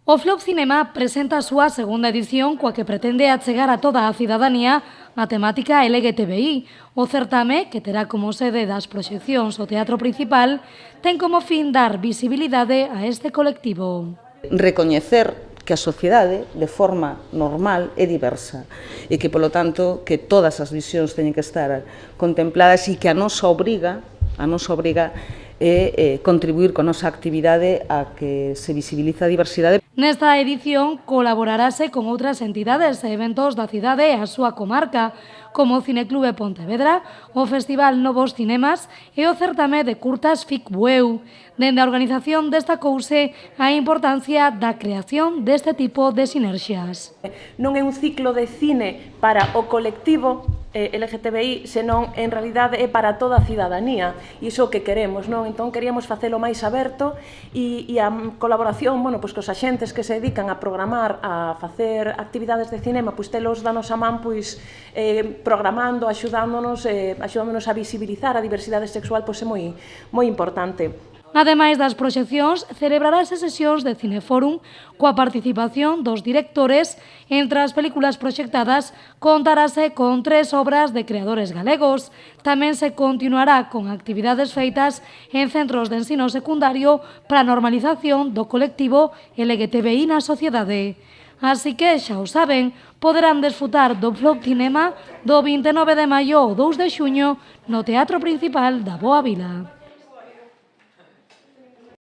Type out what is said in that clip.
O Flop Cinema presenta a súa segunda edición coa que pretende achegar a toda a cidadanía a temática LGTBI. O certame, que terá como sede das proxeccións o teatro principal, ten como fin dar visibilidade a este colectivo. Recoñecer que a sociedade, de forma normal, é diversa e que, polo tanto, que todas as visións teñen que estar contempladas e que a nosa obriga é contribuir con a nosa actividade a que se visibiliza a diversidade. Nesta edición colaborarase con outras entidades e eventos da cidade e a súa comarca, como o Cineclube Pontevedra, o Festival Novos Cinemas e o certame de curtas FIC Bueu. Dende a organización destacouse a importancia da creación deste tipo de sinerxias. Non é un ciclo de cine para o colectivo LGTBI, senón en realidade é para toda a cidadanía, e iso que queremos, non? Entón queríamos facelo máis aberto e a colaboración, bueno, pois cos axentes que se dedican a programar, a facer actividades de cinema, pois telos danos a man, pois programando, axudándonos a visibilizar a diversidade sexual, pois é moi importante. Ademais das proxeccións, celebrarase sesións de Cineforum coa participación dos directores. Entre as películas proxectadas contarase con 3 obras de creadores galegos. Tamén se continuará con actividades feitas en centros de ensino secundario para a normalización do colectivo LGTBI na sociedade. Así que, xa o saben, poderán desfrutar do Flop Cinema do 29 de maio ao 2 de xuño no Teatro Principal da Boa Vila.